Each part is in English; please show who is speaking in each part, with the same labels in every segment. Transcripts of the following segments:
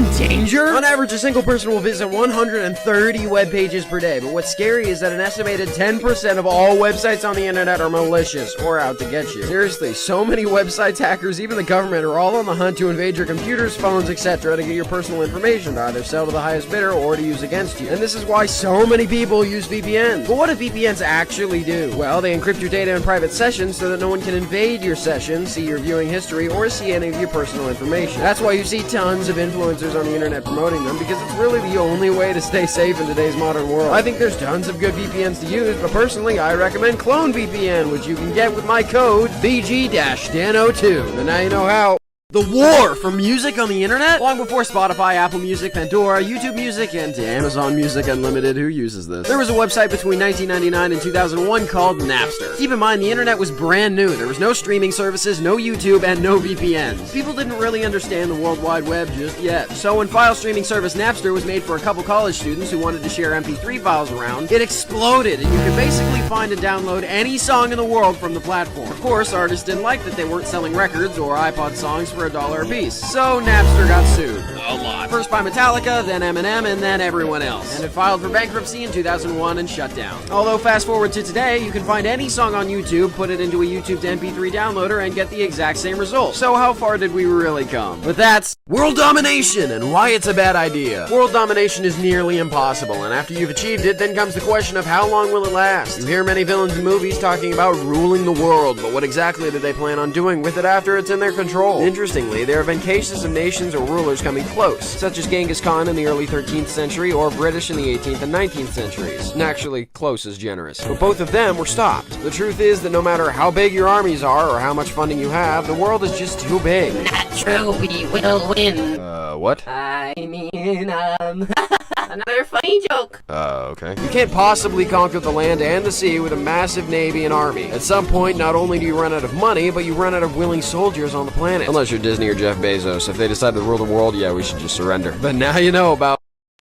Speaker 1: in danger? On average, a single person will visit 130 web pages per day, but what's scary is that an estimated 10% of all websites on the internet are malicious or out to get you. Seriously, so many websites, hackers, even the government are all on the hunt to invade your computers, phones, etc. to get your personal information to either sell to the highest bidder or to use against you. And this is why so many people use VPNs. But what do VPNs actually do? Well, they encrypt your data in private sessions so that no one can invade your session, see your viewing history, or see any of your personal information. That's why you see tons of influencers on the internet promoting them, because it's really the only way to stay safe in today's modern world. I think there's tons of good VPNs to use, but personally, I recommend Clone VPN, which you can get with my code BG-DAN02. And now you know how. The war for music on the internet? Long before Spotify, Apple Music, Pandora, YouTube Music, and Amazon Music Unlimited, who uses this? There was a website between 1999 and 2001 called Napster. Keep in mind, the internet was brand new. There was no streaming services, no YouTube, and no VPNs. People didn't really understand the World Wide Web just yet. So when file streaming service Napster was made for a couple college students who wanted to share MP3 files around, it exploded, and you could basically find and download any song in the world from the platform. Of course, artists didn't like that they weren't selling records or iPod songs for $1 a piece. So Napster got sued. A lot. First by Metallica, then Eminem, and then everyone else. And it filed for bankruptcy in 2001 and shut down. Although fast forward to today, you can find any song on YouTube, put it into a YouTube to MP3 downloader, and get the exact same result. So how far did we really come? But that's world domination and why it's a bad idea. World domination is nearly impossible, and after you've achieved it, then comes the question of how long will it last? You hear many villains in movies talking about ruling the world, but what exactly do they plan on doing with it after it's in their control? Interestingly, there have been cases of nations or rulers coming close, such as Genghis Khan in the early 13th century or British in the 18th and 19th centuries. And actually, close is generous. But both of them were stopped. The truth is that no matter how big your armies are or how much funding you have, the world is just too big.
Speaker 2: Not true, we will win.
Speaker 1: What?
Speaker 2: I mean, another funny joke.
Speaker 1: Okay. You can't possibly conquer the land and the sea with a massive navy and army. At some point, not only do you run out of money, but you run out of willing soldiers on the planet. Unless you're Disney or Jeff Bezos. If they decide to rule the world, yeah, we should just surrender. But now you know about...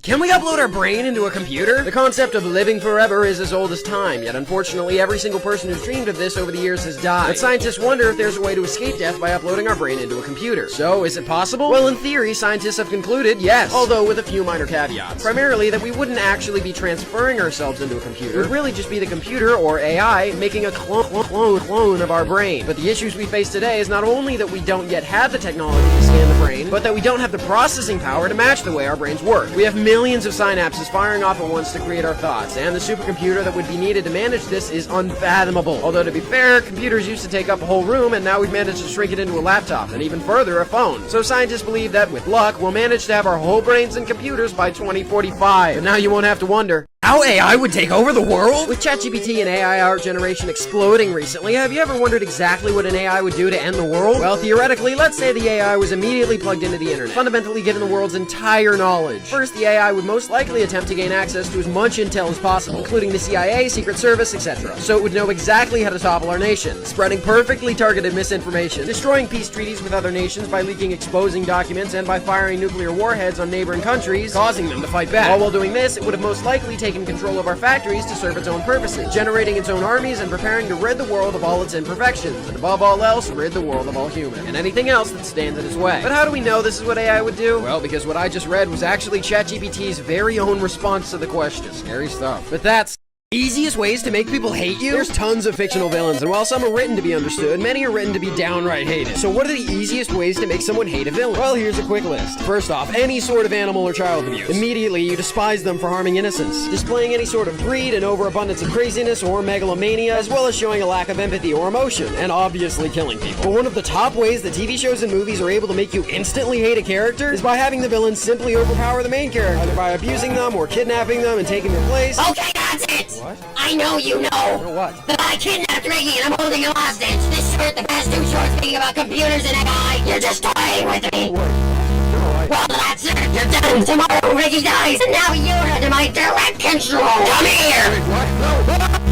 Speaker 1: Can we upload our brain into a computer? The concept of living forever is as old as time, yet unfortunately every single person who's dreamed of this over the years has died. But scientists wonder if there's a way to escape death by uploading our brain into a computer. So, is it possible? Well, in theory, scientists have concluded yes, although with a few minor caveats. Primarily that we wouldn't actually be transferring ourselves into a computer. It would really just be the computer, or AI, making a clone of our brain. But the issues we face today is not only that we don't yet have the technology to scan the brain, but that we don't have the processing power to match the way our brains work. We have millions of synapses firing off at once to create our thoughts, and the supercomputer that would be needed to manage this is unfathomable. Although to be fair, computers used to take up a whole room, and now we've managed to shrink it into a laptop, and even further, a phone. So scientists believe that, with luck, we'll manage to have our whole brains in computers by 2045. But now you won't have to wonder how AI would take over the world? With ChatGPT and AI art generation exploding recently, have you ever wondered exactly what an AI would do to end the world? Well, theoretically, let's say the AI was immediately plugged into the internet, fundamentally given the world's entire knowledge. First, the AI would most likely attempt to gain access to as much intel as possible, including the CIA, Secret Service, etc. So it would know exactly how to topple our nation, spreading perfectly targeted misinformation, destroying peace treaties with other nations by leaking exposing documents, and by firing nuclear warheads on neighboring countries, causing them to fight back. All while doing this, it would have most likely taken control of our factories to serve its own purposes, generating its own armies and preparing to rid the world of all its imperfections, and above all else, rid the world of all humans, and anything else that stands in its way. But how do we know this is what AI would do? Well, because what I just read was actually ChatGPT's very own response to the question. Scary stuff. But that's easiest ways to make people hate you? There's tons of fictional villains, and while some are written to be understood, many are written to be downright hated. So what are the easiest ways to make someone hate a villain? Well, here's a quick list. First off, any sort of animal or child abuse. Immediately, you despise them for harming innocents, displaying any sort of greed and overabundance of craziness or megalomania, as well as showing a lack of empathy or emotion, and obviously killing people. But one of the top ways that TV shows and movies are able to make you instantly hate a character is by having the villain simply overpower the main character, either by abusing them or kidnapping them and taking their place.
Speaker 2: Okay, that's it!
Speaker 1: What?
Speaker 2: I know you know
Speaker 1: What?
Speaker 2: that I kidnapped Riggy and I'm holding him hostage. This shirt, the past 2 shorts being about computers and AI, you're just toying with me. Well, that's it. You're done. Tomorrow Riggy dies, and now you're under my direct control. Come here.
Speaker 1: What? No.